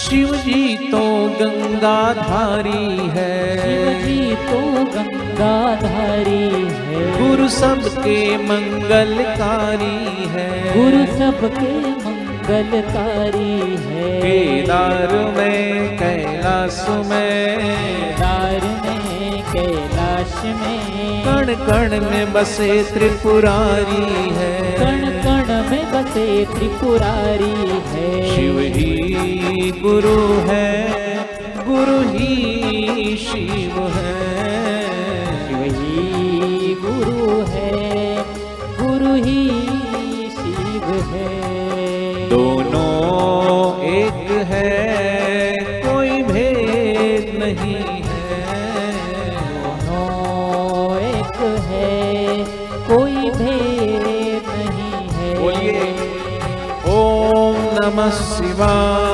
शिव जी तो गंगाधारी है, शिव जी तो गंगाधारी है। गुरु सबके मंगलकारी है, गुरु सबके मंगलकारी है। केदार में कैलाश में, केदार में कैलाश में, कण कण में बसे त्रिपुरारी है, कण कण में बसे त्रिपुरारी है। शिव ही गुरु है, गुरु ही शिव है। शिव ही गुरु है, गुरु ही शिव है। दोनों एक है, कोई भेद नहीं है। दोनों एक है, कोई भेद नहीं है। बोलिए ओम नमः शिवाय।